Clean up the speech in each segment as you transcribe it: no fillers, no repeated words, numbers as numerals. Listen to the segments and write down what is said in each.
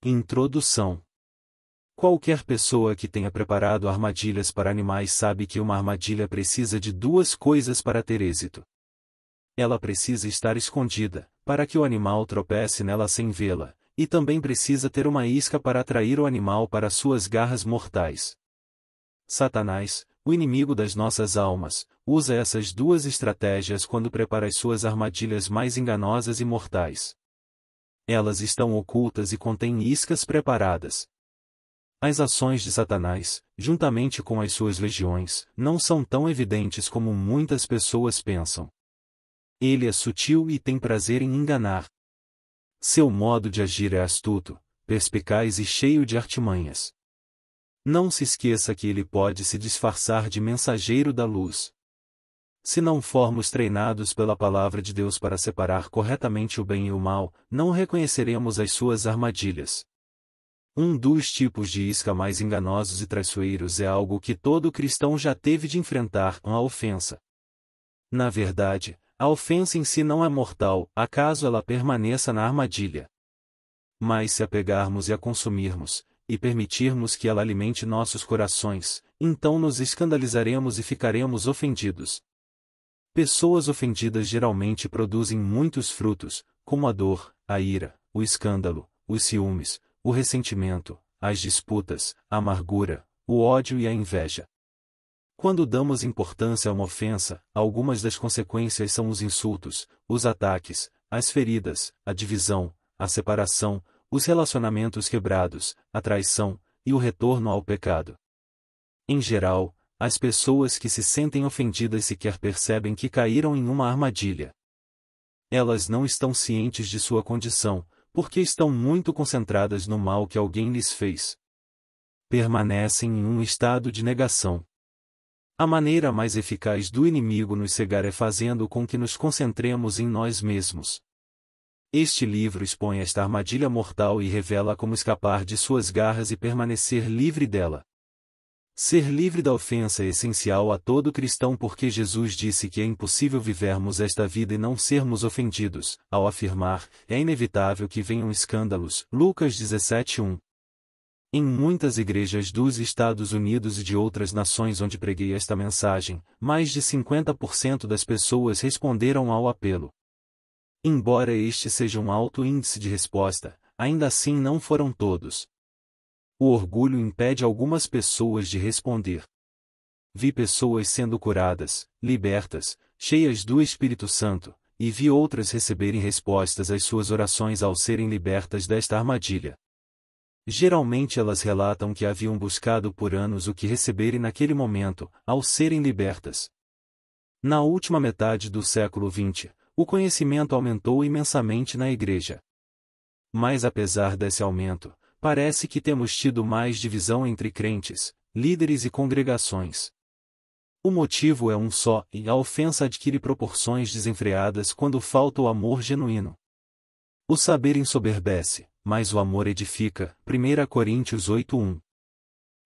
Introdução. Qualquer pessoa que tenha preparado armadilhas para animais sabe que uma armadilha precisa de duas coisas para ter êxito. Ela precisa estar escondida, para que o animal tropece nela sem vê-la, e também precisa ter uma isca para atrair o animal para suas garras mortais. Satanás, o inimigo das nossas almas, usa essas duas estratégias quando prepara as suas armadilhas mais enganosas e mortais. Elas estão ocultas e contêm iscas preparadas. As ações de Satanás, juntamente com as suas legiões, não são tão evidentes como muitas pessoas pensam. Ele é sutil e tem prazer em enganar. Seu modo de agir é astuto, perspicaz e cheio de artimanhas. Não se esqueça que ele pode se disfarçar de mensageiro da luz. Se não formos treinados pela palavra de Deus para separar corretamente o bem e o mal, não reconheceremos as suas armadilhas. Um dos tipos de isca mais enganosos e traiçoeiros é algo que todo cristão já teve de enfrentar, a ofensa. Na verdade, a ofensa em si não é mortal, acaso ela permaneça na armadilha. Mas se a pegarmos e a consumirmos, e permitirmos que ela alimente nossos corações, então nos escandalizaremos e ficaremos ofendidos. Pessoas ofendidas geralmente produzem muitos frutos, como a dor, a ira, o escândalo, os ciúmes, o ressentimento, as disputas, a amargura, o ódio e a inveja. Quando damos importância a uma ofensa, algumas das consequências são os insultos, os ataques, as feridas, a divisão, a separação, os relacionamentos quebrados, a traição, e o retorno ao pecado. Em geral, as pessoas que se sentem ofendidas sequer percebem que caíram em uma armadilha. Elas não estão cientes de sua condição, porque estão muito concentradas no mal que alguém lhes fez. Permanecem em um estado de negação. A maneira mais eficaz do inimigo nos cegar é fazendo com que nos concentremos em nós mesmos. Este livro expõe esta armadilha mortal e revela como escapar de suas garras e permanecer livre dela. Ser livre da ofensa é essencial a todo cristão porque Jesus disse que é impossível vivermos esta vida e não sermos ofendidos, ao afirmar, é inevitável que venham escândalos, Lucas 17:1. Em muitas igrejas dos Estados Unidos e de outras nações onde preguei esta mensagem, mais de 50% das pessoas responderam ao apelo. Embora este seja um alto índice de resposta, ainda assim não foram todos. O orgulho impede algumas pessoas de responder. Vi pessoas sendo curadas, libertas, cheias do Espírito Santo, e vi outras receberem respostas às suas orações ao serem libertas desta armadilha. Geralmente elas relatam que haviam buscado por anos o que receberem naquele momento, ao serem libertas. Na última metade do século XX, o conhecimento aumentou imensamente na Igreja. Mas apesar desse aumento, parece que temos tido mais divisão entre crentes, líderes e congregações. O motivo é um só, e a ofensa adquire proporções desenfreadas quando falta o amor genuíno. O saber ensoberbece, mas o amor edifica. 1 Coríntios 8:1.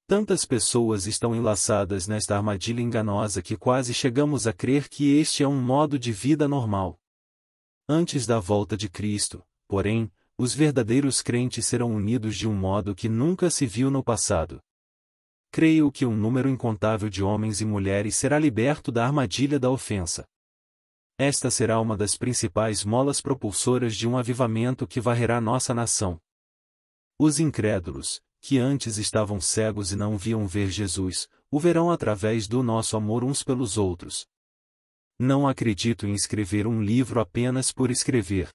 Tantas pessoas estão enlaçadas nesta armadilha enganosa que quase chegamos a crer que este é um modo de vida normal. Antes da volta de Cristo, porém, os verdadeiros crentes serão unidos de um modo que nunca se viu no passado. Creio que um número incontável de homens e mulheres será liberto da armadilha da ofensa. Esta será uma das principais molas propulsoras de um avivamento que varrerá nossa nação. Os incrédulos, que antes estavam cegos e não viam ver Jesus, o verão através do nosso amor uns pelos outros. Não acredito em escrever um livro apenas por escrever.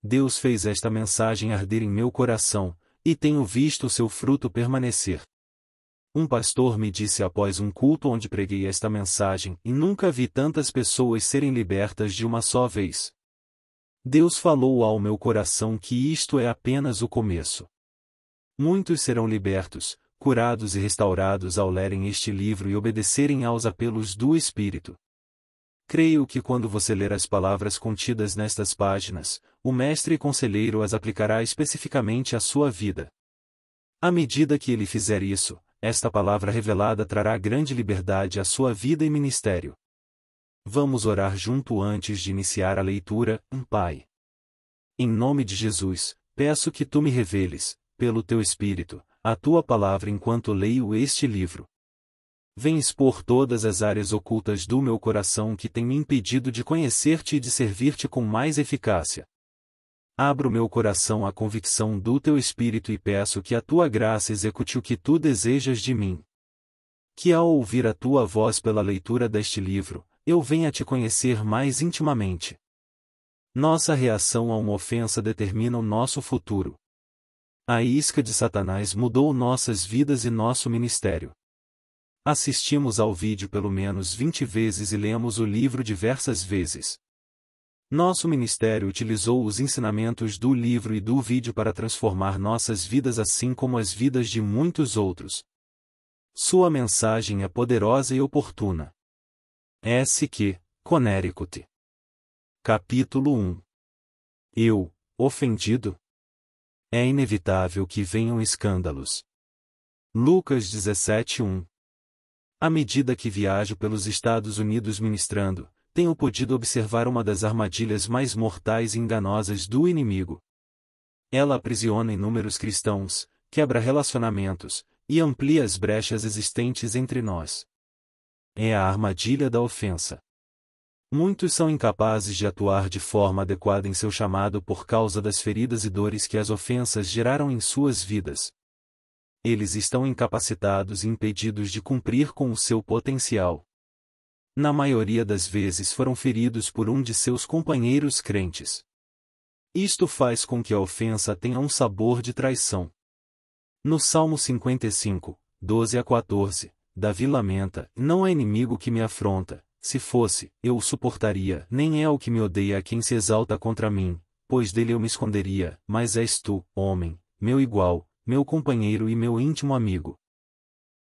Deus fez esta mensagem arder em meu coração, e tenho visto o seu fruto permanecer. Um pastor me disse após um culto onde preguei esta mensagem, e nunca vi tantas pessoas serem libertas de uma só vez. Deus falou ao meu coração que isto é apenas o começo. Muitos serão libertos, curados e restaurados ao lerem este livro e obedecerem aos apelos do Espírito. Creio que quando você ler as palavras contidas nestas páginas, o mestre e conselheiro as aplicará especificamente à sua vida. À medida que ele fizer isso, esta palavra revelada trará grande liberdade à sua vida e ministério. Vamos orar junto antes de iniciar a leitura. Pai. Em nome de Jesus, peço que tu me reveles, pelo teu Espírito, a tua palavra enquanto leio este livro. Vem expor todas as áreas ocultas do meu coração que têm me impedido de conhecer-te e de servir-te com mais eficácia. Abro meu coração à convicção do teu Espírito e peço que a tua graça execute o que tu desejas de mim. Que ao ouvir a tua voz pela leitura deste livro, eu venha te conhecer mais intimamente. Nossa reação a uma ofensa determina o nosso futuro. A isca de Satanás mudou nossas vidas e nosso ministério. Assistimos ao vídeo pelo menos 20 vezes e lemos o livro diversas vezes. Nosso ministério utilizou os ensinamentos do livro e do vídeo para transformar nossas vidas assim como as vidas de muitos outros. Sua mensagem é poderosa e oportuna. S.Q. Connecticut. Capítulo 1. Eu, ofendido? É inevitável que venham escândalos. Lucas 17:1. À medida que viajo pelos Estados Unidos ministrando, tenho podido observar uma das armadilhas mais mortais e enganosas do inimigo. Ela aprisiona inúmeros cristãos, quebra relacionamentos, e amplia as brechas existentes entre nós. É a armadilha da ofensa. Muitos são incapazes de atuar de forma adequada em seu chamado por causa das feridas e dores que as ofensas geraram em suas vidas. Eles estão incapacitados e impedidos de cumprir com o seu potencial. Na maioria das vezes foram feridos por um de seus companheiros crentes. Isto faz com que a ofensa tenha um sabor de traição. No Salmo 55, 12-14, Davi lamenta: não há inimigo que me afronta, se fosse, eu o suportaria, nem é o que me odeia quem se exalta contra mim, pois dele eu me esconderia, mas és tu, homem, meu igual, meu companheiro e meu íntimo amigo.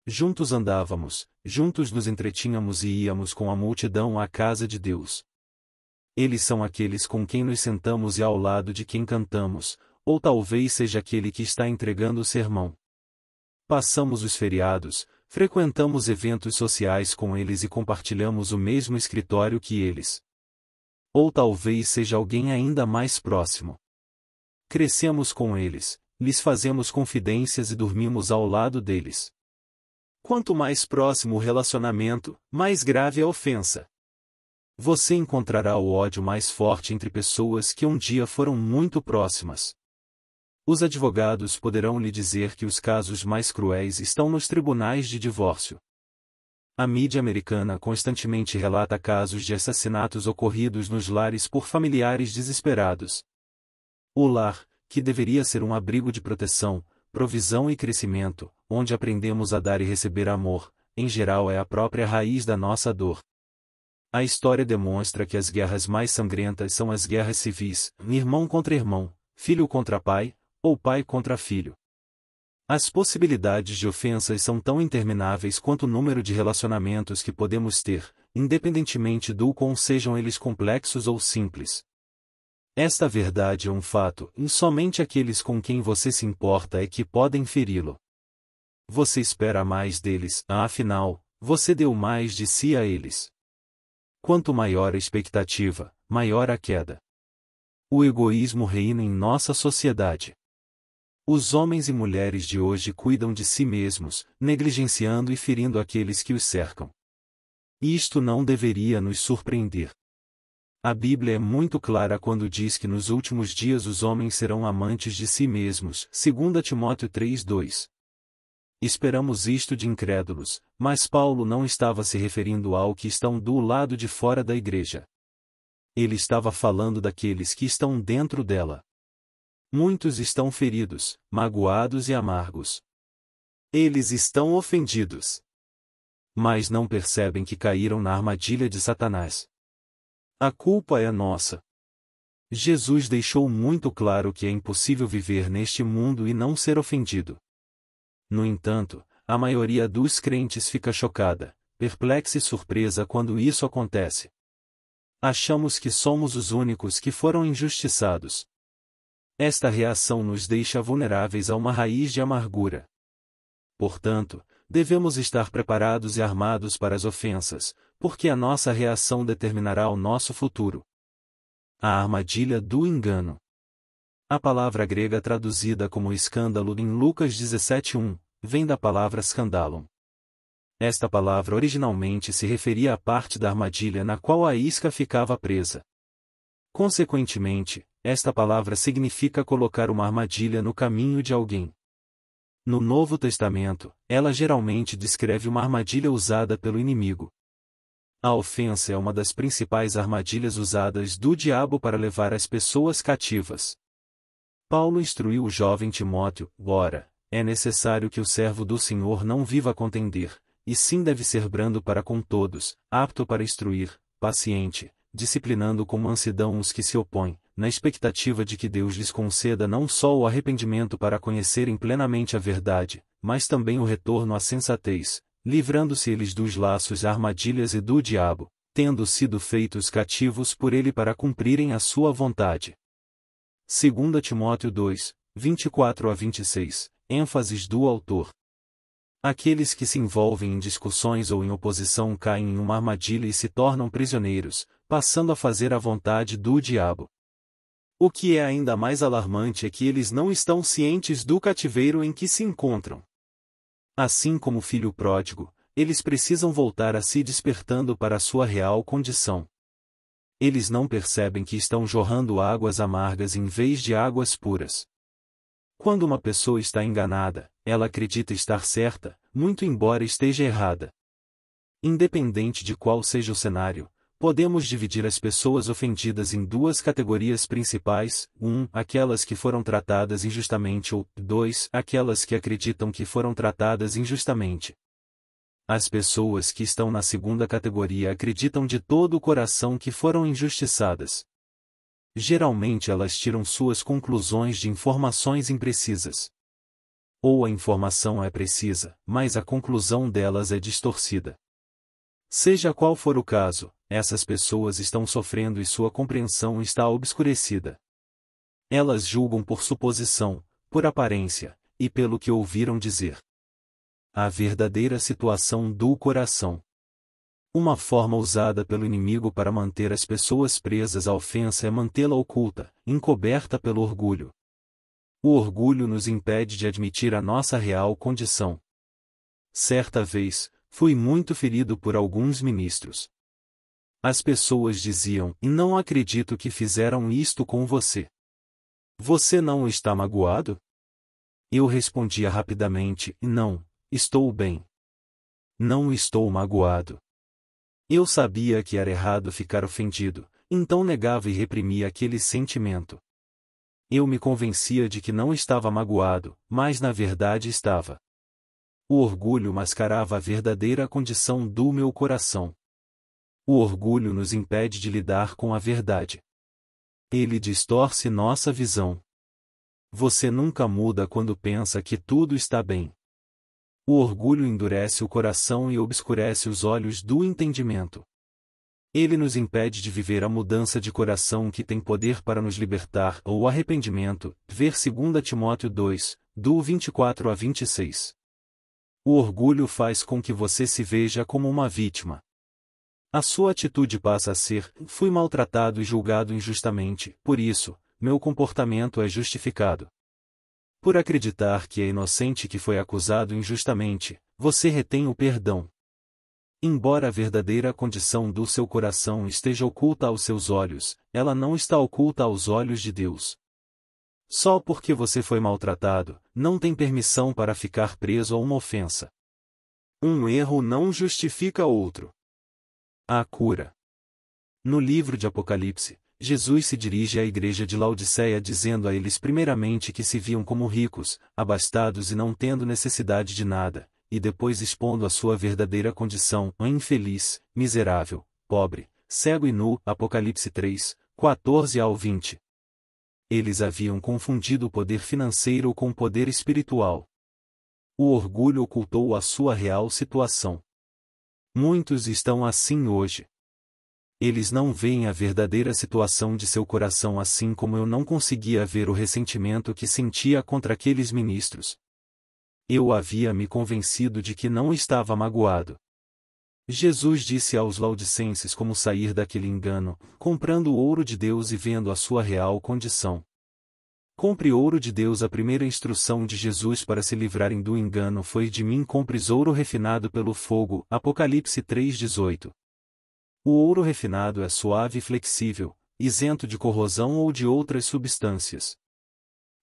Juntos andávamos, juntos nos entretínhamos e íamos com a multidão à casa de Deus. Eles são aqueles com quem nos sentamos e ao lado de quem cantamos, ou talvez seja aquele que está entregando o sermão. Passamos os feriados, frequentamos eventos sociais com eles e compartilhamos o mesmo escritório que eles. Ou talvez seja alguém ainda mais próximo. Crescemos com eles, lhes fazemos confidências e dormimos ao lado deles. Quanto mais próximo o relacionamento, mais grave a ofensa. Você encontrará o ódio mais forte entre pessoas que um dia foram muito próximas. Os advogados poderão lhe dizer que os casos mais cruéis estão nos tribunais de divórcio. A mídia americana constantemente relata casos de assassinatos ocorridos nos lares por familiares desesperados. O lar, que deveria ser um abrigo de proteção, provisão e crescimento, onde aprendemos a dar e receber amor, em geral é a própria raiz da nossa dor. A história demonstra que as guerras mais sangrentas são as guerras civis, irmão contra irmão, filho contra pai, ou pai contra filho. As possibilidades de ofensas são tão intermináveis quanto o número de relacionamentos que podemos ter, independentemente do quão sejam eles complexos ou simples. Esta verdade é um fato, e somente aqueles com quem você se importa é que podem feri-lo. Você espera mais deles, afinal, você deu mais de si a eles. Quanto maior a expectativa, maior a queda. O egoísmo reina em nossa sociedade. Os homens e mulheres de hoje cuidam de si mesmos, negligenciando e ferindo aqueles que os cercam. Isto não deveria nos surpreender. A Bíblia é muito clara quando diz que nos últimos dias os homens serão amantes de si mesmos, 2 Timóteo 3:2. Esperamos isto de incrédulos, mas Paulo não estava se referindo ao que estão do lado de fora da igreja. Ele estava falando daqueles que estão dentro dela. Muitos estão feridos, magoados e amargos. Eles estão ofendidos. Mas não percebem que caíram na armadilha de Satanás. A culpa é nossa. Jesus deixou muito claro que é impossível viver neste mundo e não ser ofendido. No entanto, a maioria dos crentes fica chocada, perplexa e surpresa quando isso acontece. Achamos que somos os únicos que foram injustiçados. Esta reação nos deixa vulneráveis a uma raiz de amargura. Portanto, devemos estar preparados e armados para as ofensas, porque a nossa reação determinará o nosso futuro. A armadilha do engano. A palavra grega traduzida como escândalo em Lucas 17:1, vem da palavra scandalon. Esta palavra originalmente se referia à parte da armadilha na qual a isca ficava presa. Consequentemente, esta palavra significa colocar uma armadilha no caminho de alguém. No Novo Testamento, ela geralmente descreve uma armadilha usada pelo inimigo. A ofensa é uma das principais armadilhas usadas do diabo para levar as pessoas cativas. Paulo instruiu o jovem Timóteo: ora, é necessário que o servo do Senhor não viva a contender, e sim deve ser brando para com todos, apto para instruir, paciente, disciplinando com mansidão os que se opõem, na expectativa de que Deus lhes conceda não só o arrependimento para conhecerem plenamente a verdade, mas também o retorno à sensatez, livrando-se eles dos laços, armadilhas e do diabo, tendo sido feitos cativos por ele para cumprirem a sua vontade. 2 Timóteo 2, 24-26, ênfases do autor. Aqueles que se envolvem em discussões ou em oposição caem em uma armadilha e se tornam prisioneiros, passando a fazer a vontade do diabo. O que é ainda mais alarmante é que eles não estão cientes do cativeiro em que se encontram. Assim como o filho pródigo, eles precisam voltar a si despertando para a sua real condição. Eles não percebem que estão jorrando águas amargas em vez de águas puras. Quando uma pessoa está enganada, ela acredita estar certa, muito embora esteja errada. Independente de qual seja o cenário, podemos dividir as pessoas ofendidas em duas categorias principais: 1. Aquelas que foram tratadas injustamente, ou 2. Aquelas que acreditam que foram tratadas injustamente. As pessoas que estão na segunda categoria acreditam de todo o coração que foram injustiçadas. Geralmente elas tiram suas conclusões de informações imprecisas. Ou a informação é precisa, mas a conclusão delas é distorcida. Seja qual for o caso, essas pessoas estão sofrendo e sua compreensão está obscurecida. Elas julgam por suposição, por aparência, e pelo que ouviram dizer. A verdadeira situação do coração. Uma forma usada pelo inimigo para manter as pessoas presas à ofensa é mantê-la oculta, encoberta pelo orgulho. O orgulho nos impede de admitir a nossa real condição. Certa vez, fui muito ferido por alguns ministros. As pessoas diziam: não acredito que fizeram isto com você. Você não está magoado? Eu respondia rapidamente: não, estou bem. Não estou magoado. Eu sabia que era errado ficar ofendido, então negava e reprimia aquele sentimento. Eu me convencia de que não estava magoado, mas na verdade estava. O orgulho mascarava a verdadeira condição do meu coração. O orgulho nos impede de lidar com a verdade. Ele distorce nossa visão. Você nunca muda quando pensa que tudo está bem. O orgulho endurece o coração e obscurece os olhos do entendimento. Ele nos impede de viver a mudança de coração que tem poder para nos libertar, ou o arrependimento, ver 2 Timóteo 2, do 24-26. O orgulho faz com que você se veja como uma vítima. A sua atitude passa a ser: fui maltratado e julgado injustamente, por isso, meu comportamento é justificado. Por acreditar que é inocente que foi acusado injustamente, você retém o perdão. Embora a verdadeira condição do seu coração esteja oculta aos seus olhos, ela não está oculta aos olhos de Deus. Só porque você foi maltratado, não tem permissão para ficar preso a uma ofensa. Um erro não justifica outro. A cura. No livro de Apocalipse, Jesus se dirige à igreja de Laodiceia dizendo a eles primeiramente que se viam como ricos, abastados e não tendo necessidade de nada, e depois expondo a sua verdadeira condição: infeliz, miserável, pobre, cego e nu. Apocalipse 3, 14-20. Eles haviam confundido o poder financeiro com o poder espiritual. O orgulho ocultou a sua real situação. Muitos estão assim hoje. Eles não veem a verdadeira situação de seu coração, assim como eu não conseguia ver o ressentimento que sentia contra aqueles ministros. Eu havia me convencido de que não estava magoado. Jesus disse aos laodicenses como sair daquele engano, comprando o ouro de Deus e vendo a sua real condição. Compre ouro de Deus. A primeira instrução de Jesus para se livrarem do engano foi: de mim compres ouro refinado pelo fogo. Apocalipse 3:18. O ouro refinado é suave e flexível, isento de corrosão ou de outras substâncias.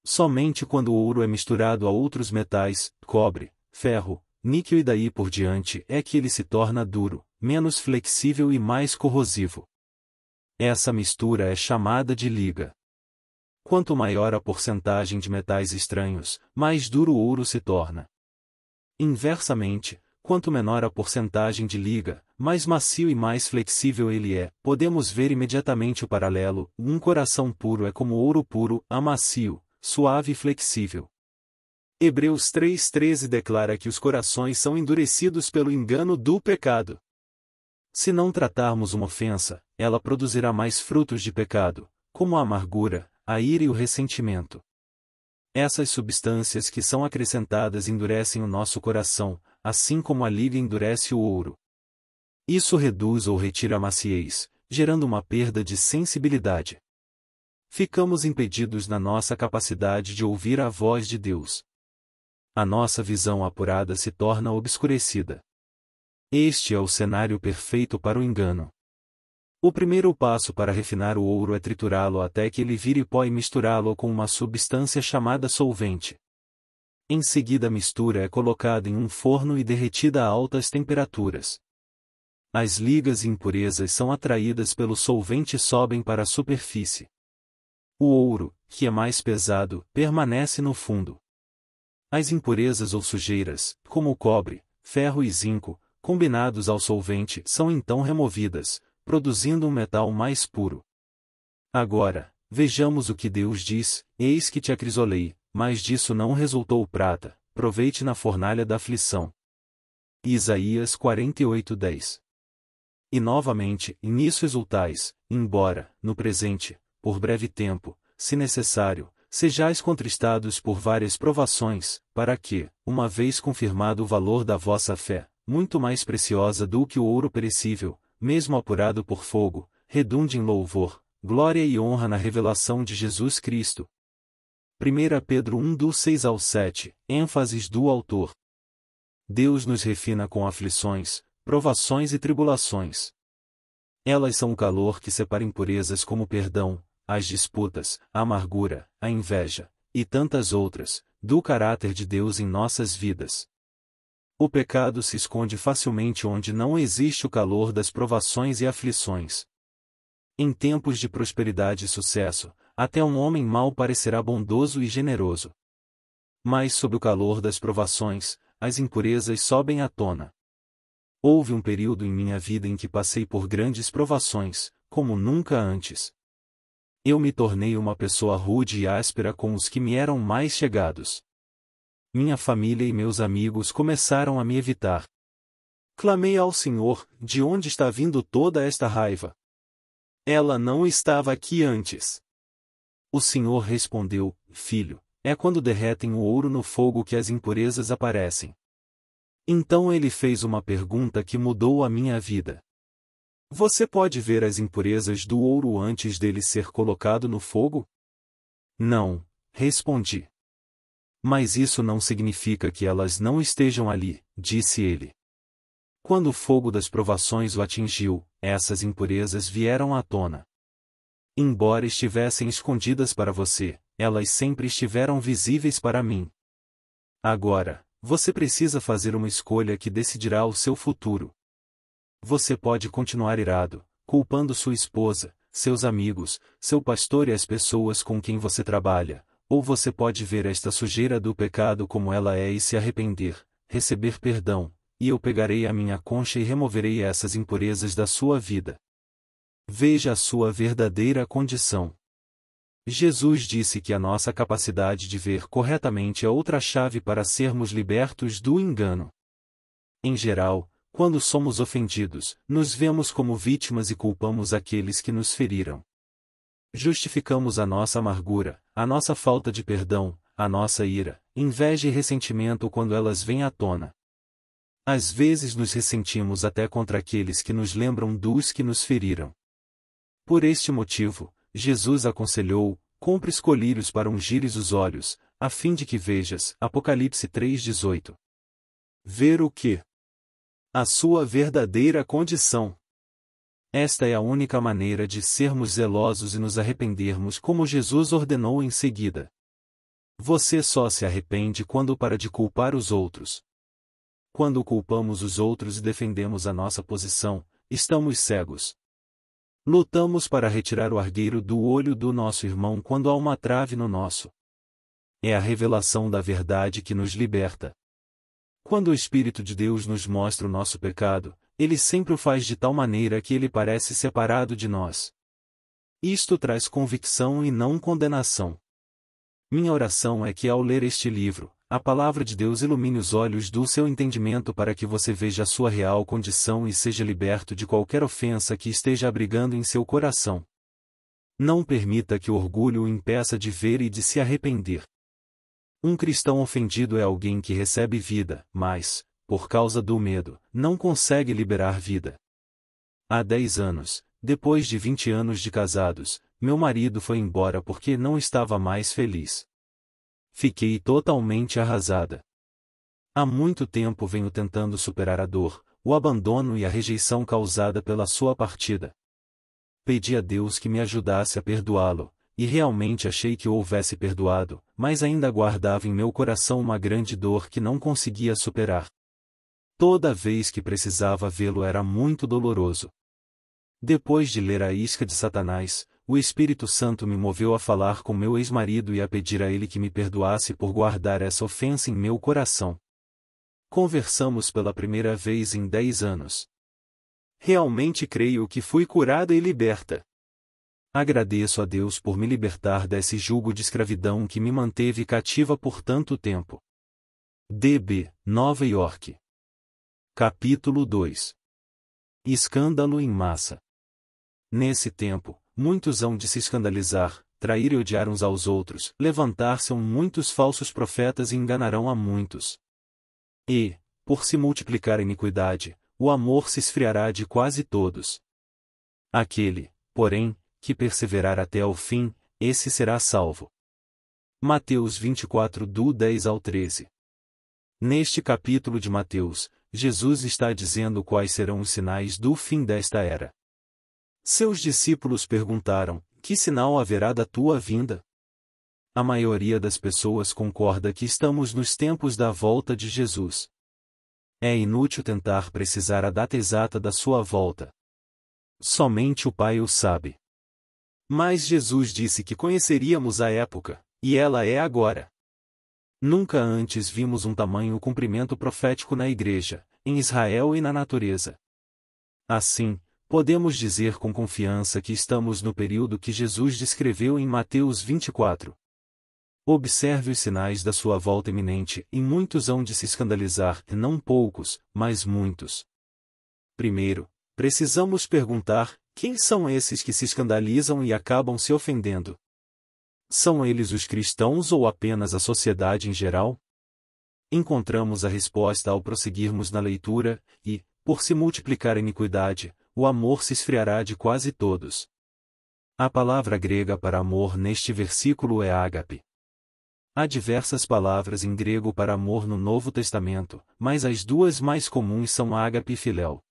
Somente quando o ouro é misturado a outros metais, cobre, ferro, níquel e daí por diante, é que ele se torna duro, menos flexível e mais corrosivo. Essa mistura é chamada de liga. Quanto maior a porcentagem de metais estranhos, mais duro o ouro se torna. Inversamente, quanto menor a porcentagem de liga, mais macio e mais flexível ele é. Podemos ver imediatamente o paralelo: um coração puro é como ouro puro, macio, suave e flexível. Hebreus 3:13 declara que os corações são endurecidos pelo engano do pecado. Se não tratarmos uma ofensa, ela produzirá mais frutos de pecado, como a amargura, a ira e o ressentimento. Essas substâncias que são acrescentadas endurecem o nosso coração, assim como a liga endurece o ouro. Isso reduz ou retira a maciez, gerando uma perda de sensibilidade. Ficamos impedidos na nossa capacidade de ouvir a voz de Deus. A nossa visão apurada se torna obscurecida. Este é o cenário perfeito para o engano. O primeiro passo para refinar o ouro é triturá-lo até que ele vire pó e misturá-lo com uma substância chamada solvente. Em seguida a mistura é colocada em um forno e derretida a altas temperaturas. As ligas e impurezas são atraídas pelo solvente e sobem para a superfície. O ouro, que é mais pesado, permanece no fundo. As impurezas ou sujeiras, como o cobre, ferro e zinco, combinados ao solvente, são então removidas, produzindo um metal mais puro. Agora, vejamos o que Deus diz: eis que te acrisolei, mas disso não resultou prata, proveite na fornalha da aflição. Isaías 48:10. E novamente, nisso exultais, embora, no presente, por breve tempo, se necessário, sejais contristados por várias provações, para que, uma vez confirmado o valor da vossa fé, muito mais preciosa do que o ouro perecível, mesmo apurado por fogo, redunde em louvor, glória e honra na revelação de Jesus Cristo. 1 Pedro 1:6-7, ênfases do autor. Deus nos refina com aflições, provações e tribulações. Elas são o calor que separa impurezas como o perdão, as disputas, a amargura, a inveja, e tantas outras, do caráter de Deus em nossas vidas. O pecado se esconde facilmente onde não existe o calor das provações e aflições. Em tempos de prosperidade e sucesso, até um homem mau parecerá bondoso e generoso. Mas sob o calor das provações, as impurezas sobem à tona. Houve um período em minha vida em que passei por grandes provações, como nunca antes. Eu me tornei uma pessoa rude e áspera com os que me eram mais chegados. Minha família e meus amigos começaram a me evitar. Clamei ao Senhor: de onde está vindo toda esta raiva? Ela não estava aqui antes. O Senhor respondeu: filho, é quando derretem o ouro no fogo que as impurezas aparecem. Então ele fez uma pergunta que mudou a minha vida. Você pode ver as impurezas do ouro antes dele ser colocado no fogo? Não, respondi. Mas isso não significa que elas não estejam ali, disse ele. Quando o fogo das provações o atingiu, essas impurezas vieram à tona. Embora estivessem escondidas para você, elas sempre estiveram visíveis para mim. Agora, você precisa fazer uma escolha que decidirá o seu futuro. Você pode continuar irado, culpando sua esposa, seus amigos, seu pastor e as pessoas com quem você trabalha, ou você pode ver esta sujeira do pecado como ela é e se arrepender, receber perdão, e eu pegarei a minha concha e removerei essas impurezas da sua vida. Veja a sua verdadeira condição. Jesus disse que a nossa capacidade de ver corretamente é outra chave para sermos libertos do engano. Em geral, quando somos ofendidos, nos vemos como vítimas e culpamos aqueles que nos feriram. Justificamos a nossa amargura, a nossa falta de perdão, a nossa ira, inveja e ressentimento quando elas vêm à tona. Às vezes nos ressentimos até contra aqueles que nos lembram dos que nos feriram. Por este motivo, Jesus aconselhou: compres colírios para ungires os olhos, a fim de que vejas. Apocalipse 3:18. Ver o quê? A sua verdadeira condição. Esta é a única maneira de sermos zelosos e nos arrependermos, como Jesus ordenou em seguida. Você só se arrepende quando para de culpar os outros. Quando culpamos os outros e defendemos a nossa posição, estamos cegos. Lutamos para retirar o argueiro do olho do nosso irmão quando há uma trave no nosso. É a revelação da verdade que nos liberta. Quando o Espírito de Deus nos mostra o nosso pecado, Ele sempre o faz de tal maneira que ele parece separado de nós. Isto traz convicção e não condenação. Minha oração é que ao ler este livro, a palavra de Deus ilumine os olhos do seu entendimento para que você veja a sua real condição e seja liberto de qualquer ofensa que esteja abrigando em seu coração. Não permita que o orgulho o impeça de ver e de se arrepender. Um cristão ofendido é alguém que recebe vida, mas, por causa do medo, não consegue liberar vida. Há 10 anos, depois de 20 anos de casados, meu marido foi embora porque não estava mais feliz. Fiquei totalmente arrasada. Há muito tempo venho tentando superar a dor, o abandono e a rejeição causada pela sua partida. Pedi a Deus que me ajudasse a perdoá-lo, e realmente achei que o houvesse perdoado, mas ainda guardava em meu coração uma grande dor que não conseguia superar. Toda vez que precisava vê-lo era muito doloroso. Depois de ler A Isca de Satanás, o Espírito Santo me moveu a falar com meu ex-marido e a pedir a ele que me perdoasse por guardar essa ofensa em meu coração. Conversamos pela primeira vez em 10 anos. Realmente creio que fui curada e liberta. Agradeço a Deus por me libertar desse jugo de escravidão que me manteve cativa por tanto tempo. D.B., Nova York. Capítulo 2. Escândalo em massa. Nesse tempo, muitos hão de se escandalizar, trair e odiar uns aos outros, levantar-se-ão muitos falsos profetas e enganarão a muitos. E, por se multiplicar a iniquidade, o amor se esfriará de quase todos. Aquele, porém, que perseverar até ao fim, esse será salvo. Mateus 24 do 10 ao 13. Neste capítulo de Mateus, Jesus está dizendo quais serão os sinais do fim desta era. Seus discípulos perguntaram: que sinal haverá da tua vinda? A maioria das pessoas concorda que estamos nos tempos da volta de Jesus. É inútil tentar precisar a data exata da sua volta. Somente o Pai o sabe. Mas Jesus disse que conheceríamos a época, e ela é agora. Nunca antes vimos um tamanho cumprimento profético na Igreja, em Israel e na natureza. Assim, podemos dizer com confiança que estamos no período que Jesus descreveu em Mateus 24. Observe os sinais da sua volta iminente, e muitos hão de se escandalizar, não poucos, mas muitos. Primeiro, precisamos perguntar: quem são esses que se escandalizam e acabam se ofendendo? São eles os cristãos ou apenas a sociedade em geral? Encontramos a resposta ao prosseguirmos na leitura, e, por se multiplicar a iniquidade, o amor se esfriará de quase todos. A palavra grega para amor neste versículo é ágape. Há diversas palavras em grego para amor no Novo Testamento, mas as duas mais comuns são ágape e filéu.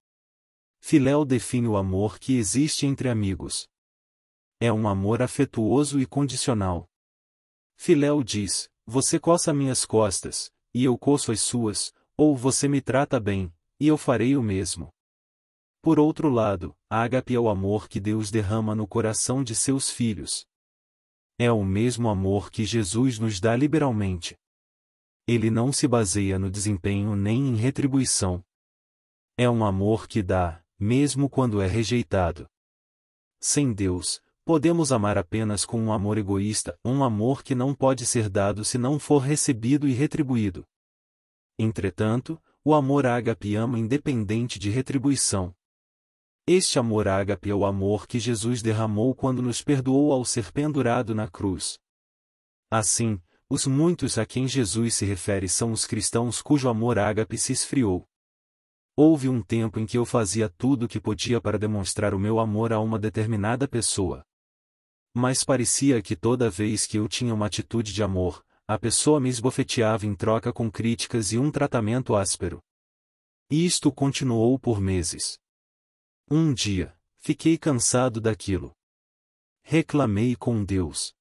Filéu define o amor que existe entre amigos. É um amor afetuoso e condicional. Filéu diz: você coça minhas costas, e eu coço as suas, ou você me trata bem, e eu farei o mesmo. Por outro lado, ágape é o amor que Deus derrama no coração de seus filhos. É o mesmo amor que Jesus nos dá liberalmente. Ele não se baseia no desempenho nem em retribuição. É um amor que dá, mesmo quando é rejeitado. Sem Deus, podemos amar apenas com um amor egoísta, um amor que não pode ser dado se não for recebido e retribuído. Entretanto, o amor ágape ama independente de retribuição. Este amor ágape é o amor que Jesus derramou quando nos perdoou ao ser pendurado na cruz. Assim, os muitos a quem Jesus se refere são os cristãos cujo amor ágape se esfriou. Houve um tempo em que eu fazia tudo o que podia para demonstrar o meu amor a uma determinada pessoa. Mas parecia que toda vez que eu tinha uma atitude de amor, a pessoa me esbofeteava em troca com críticas e um tratamento áspero. E isto continuou por meses. Um dia, fiquei cansado daquilo. Reclamei com Deus.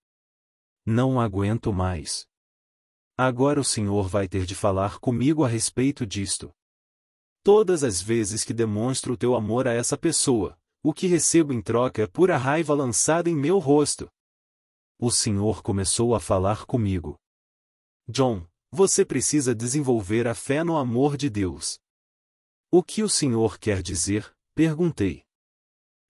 Não aguento mais. Agora o Senhor vai ter de falar comigo a respeito disto. Todas as vezes que demonstro o teu amor a essa pessoa, o que recebo em troca é pura raiva lançada em meu rosto. O Senhor começou a falar comigo. John, você precisa desenvolver a fé no amor de Deus. O que o Senhor quer dizer? Perguntei.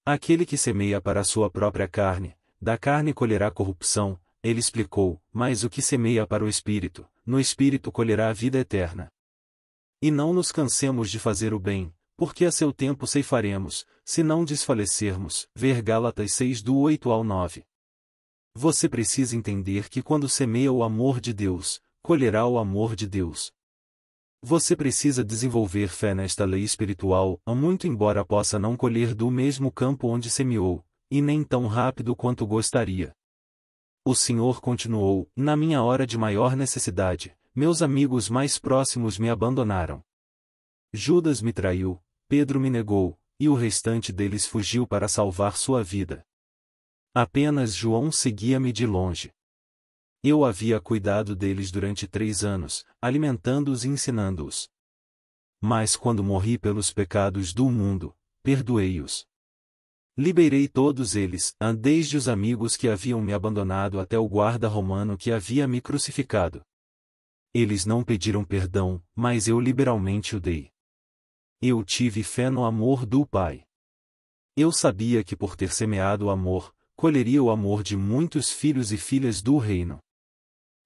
Aquele que semeia para a sua própria carne, da carne colherá corrupção, ele explicou, mas o que semeia para o Espírito, no Espírito colherá a vida eterna. E não nos cansemos de fazer o bem, porque a seu tempo ceifaremos, se não desfalecermos. Ver Gálatas 6 do 8 ao 9. Você precisa entender que quando semeia o amor de Deus, colherá o amor de Deus. Você precisa desenvolver fé nesta lei espiritual, muito embora possa não colher do mesmo campo onde semeou, e nem tão rápido quanto gostaria. O Senhor continuou, na minha hora de maior necessidade, meus amigos mais próximos me abandonaram. Judas me traiu, Pedro me negou, e o restante deles fugiu para salvar sua vida. Apenas João seguia-me de longe. Eu havia cuidado deles durante 3 anos, alimentando-os e ensinando-os. Mas quando morri pelos pecados do mundo, perdoei-os. Liberei todos eles, desde os amigos que haviam me abandonado até o guarda romano que havia me crucificado. Eles não pediram perdão, mas eu liberalmente o dei. Eu tive fé no amor do Pai. Eu sabia que por ter semeado o amor, colheria o amor de muitos filhos e filhas do reino.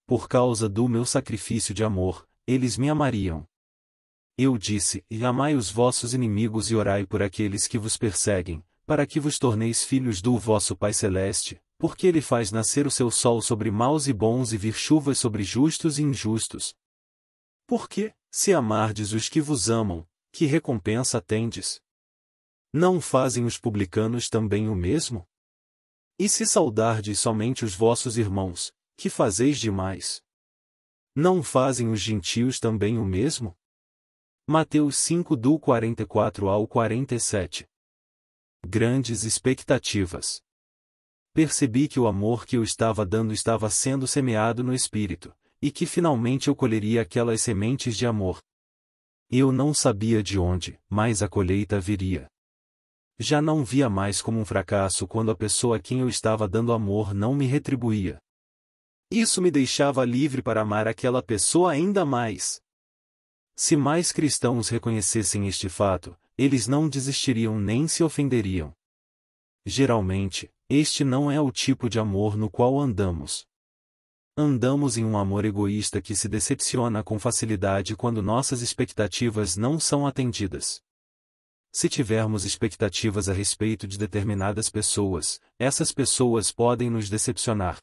Por causa do meu sacrifício de amor, eles me amariam. Eu disse, e amai os vossos inimigos e orai por aqueles que vos perseguem, para que vos torneis filhos do vosso Pai Celeste, porque Ele faz nascer o seu sol sobre maus e bons e vir chuvas sobre justos e injustos. Porque, se amardes os que vos amam, que recompensa tendes? Não fazem os publicanos também o mesmo? E se saudardes somente os vossos irmãos, que fazeis demais? Não fazem os gentios também o mesmo? Mateus 5 do 44 ao 47. Grandes expectativas. Percebi que o amor que eu estava dando estava sendo semeado no Espírito, e que finalmente eu colheria aquelas sementes de amor. Eu não sabia de onde, mas a colheita viria. Já não via mais como um fracasso quando a pessoa a quem eu estava dando amor não me retribuía. Isso me deixava livre para amar aquela pessoa ainda mais. Se mais cristãos reconhecessem este fato, eles não desistiriam nem se ofenderiam. Geralmente, este não é o tipo de amor no qual andamos. Andamos em um amor egoísta que se decepciona com facilidade quando nossas expectativas não são atendidas. Se tivermos expectativas a respeito de determinadas pessoas, essas pessoas podem nos decepcionar.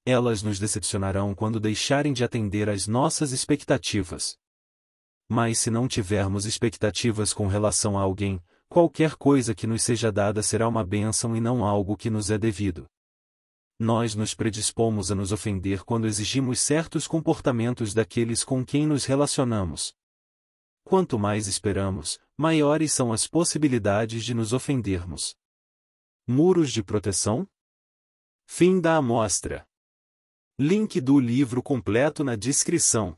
Elas nos decepcionarão quando deixarem de atender às nossas expectativas. Mas se não tivermos expectativas com relação a alguém, qualquer coisa que nos seja dada será uma bênção e não algo que nos é devido. Nós nos predispomos a nos ofender quando exigimos certos comportamentos daqueles com quem nos relacionamos. Quanto mais esperamos, maiores são as possibilidades de nos ofendermos. Muros de proteção? Fim da amostra. Link do livro completo na descrição.